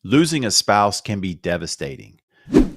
Losing a spouse can be devastating.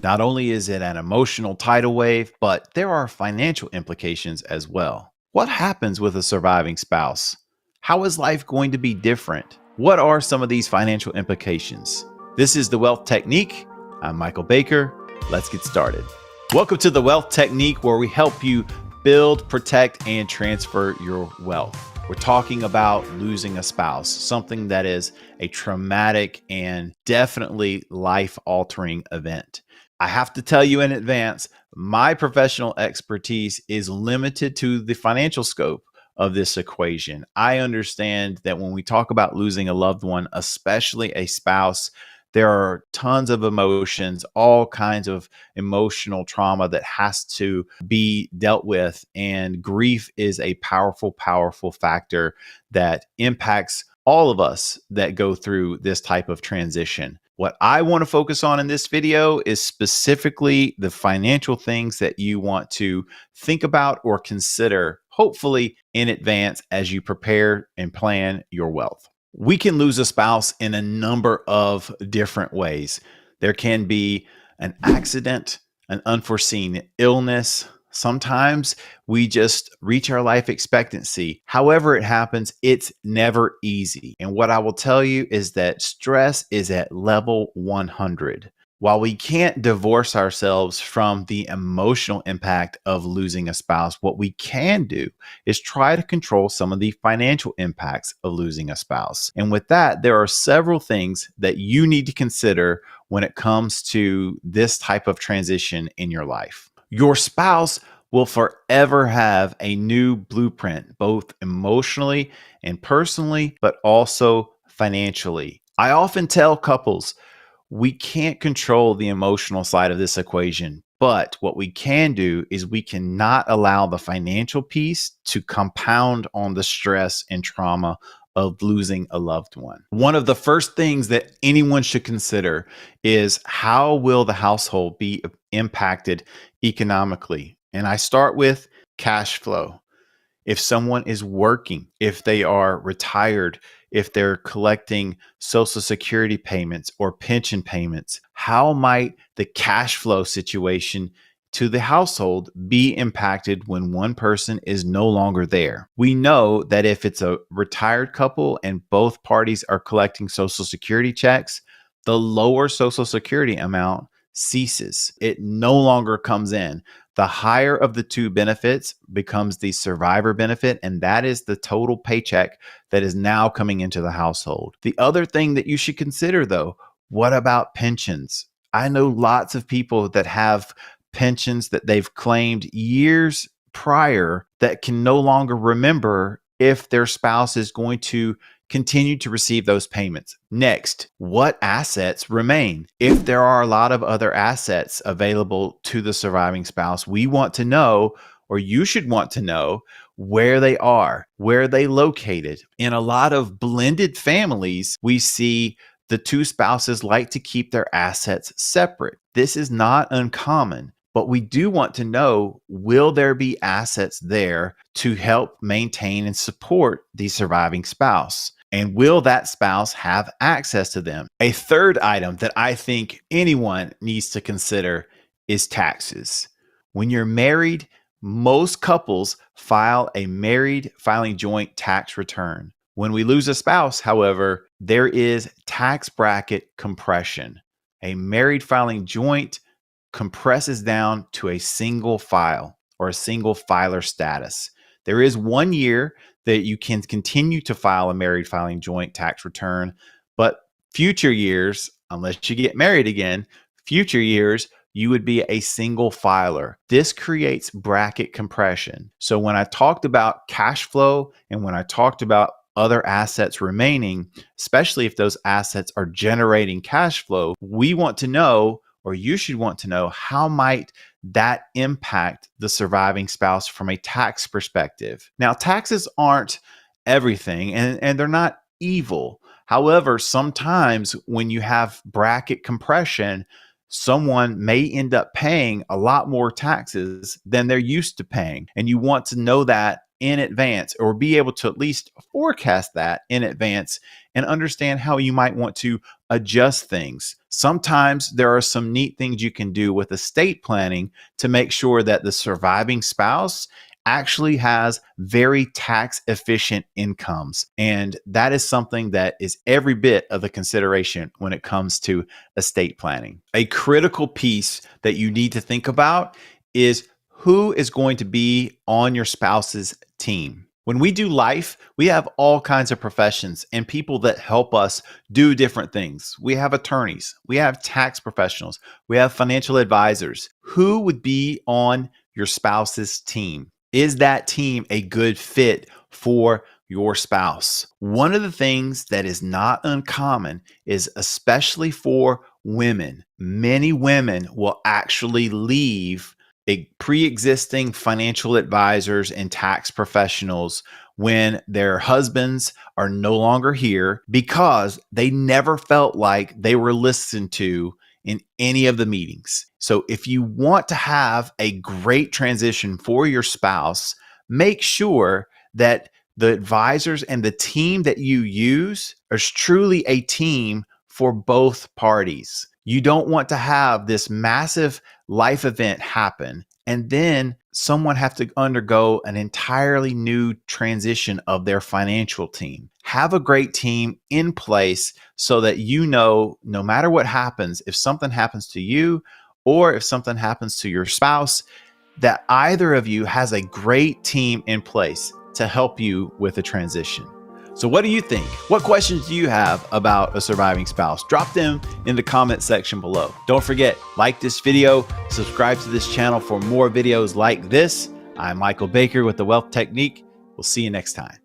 Not only is it an emotional tidal wave, but there are financial implications as well. What happens with a surviving spouse? How is life going to be different? What are some of these financial implications? This is The Wealth Technique. I'm Michael Baker. Let's get started. Welcome to The Wealth Technique, where we help you build, protect, and transfer your wealth. We're talking about losing a spouse, something that is a traumatic and definitely life-altering event. I have to tell you in advance, my professional expertise is limited to the financial scope of this equation. I understand that when we talk about losing a loved one, especially a spouse, there are tons of emotions, all kinds of emotional trauma that has to be dealt with. And grief is a powerful, powerful factor that impacts all of us that go through this type of transition. What I want to focus on in this video is specifically the financial things that you want to think about or consider, hopefully in advance, as you prepare and plan your wealth. We can lose a spouse in a number of different ways. There can be an accident, an unforeseen illness. Sometimes we just reach our life expectancy. However it happens, it's never easy. And what I will tell you is that stress is at level 100. While we can't divorce ourselves from the emotional impact of losing a spouse, what we can do is try to control some of the financial impacts of losing a spouse. And with that, there are several things that you need to consider when it comes to this type of transition in your life. Your spouse will forever have a new blueprint, both emotionally and personally, but also financially. I often tell couples, we can't control the emotional side of this equation, but what we can do is we cannot allow the financial piece to compound on the stress and trauma of losing a loved one. One of the first things that anyone should consider is, how will the household be impacted economically? And I start with cash flow. If someone is working, if they are retired, if they're collecting Social Security payments or pension payments, how might the cash flow situation to the household be impacted when one person is no longer there? We know that if it's a retired couple and both parties are collecting Social Security checks, the lower Social Security amount ceases. It no longer comes in. The higher of the two benefits becomes the survivor benefit, and that is the total paycheck that is now coming into the household. The other thing that you should consider, though, what about pensions? I know lots of people that have pensions that they've claimed years prior that can no longer remember if their spouse is going to continue to receive those payments. Next, what assets remain? If there are a lot of other assets available to the surviving spouse, we want to know, or you should want to know, where they are, where they located. In a lot of blended families, we see the two spouses like to keep their assets separate. This is not uncommon. But we do want to know, will there be assets there to help maintain and support the surviving spouse? And will that spouse have access to them? A third item that I think anyone needs to consider is taxes. When you're married, most couples file a married filing joint tax return. When we lose a spouse, however, there is tax bracket compression. A married filing joint compresses down to a single file or a single filer status. There is 1 year that you can continue to file a married filing joint tax return, but future years, unless you get married again, future years, you would be a single filer. This creates bracket compression. So when I talked about cash flow and when I talked about other assets remaining, especially if those assets are generating cash flow, we want to know, or you should want to know, how might that impact the surviving spouse from a tax perspective. Now, taxes aren't everything, and they're not evil. However, sometimes when you have bracket compression, someone may end up paying a lot more taxes than they're used to paying. And you want to know that in advance, or be able to at least forecast that in advance and understand how you might want to adjust things. Sometimes there are some neat things you can do with estate planning to make sure that the surviving spouse actually has very tax efficient incomes. And that is something that is every bit of a consideration when it comes to estate planning. A critical piece that you need to think about is who is going to be on your spouse's team. When we do life, we have all kinds of professions and people that help us do different things. We have attorneys, we have tax professionals, we have financial advisors. Who would be on your spouse's team? Is that team a good fit for your spouse? One of the things that is not uncommon is, especially for women, many women will actually leave a pre-existing financial advisors and tax professionals when their husbands are no longer here because they never felt like they were listened to in any of the meetings. So if you want to have a great transition for your spouse, make sure that the advisors and the team that you use is truly a team for both parties. You don't want to have this massive life event happen and then someone have to undergo an entirely new transition of their financial team. Have a great team in place so that no matter what happens, if something happens to you or if something happens to your spouse, that either of you has a great team in place to help you with the transition. So what do you think? What questions do you have about a surviving spouse? Drop them in the comment section below. Don't forget, like this video, subscribe to this channel for more videos like this. I'm Michael Baker with The Wealth Technique. We'll see you next time.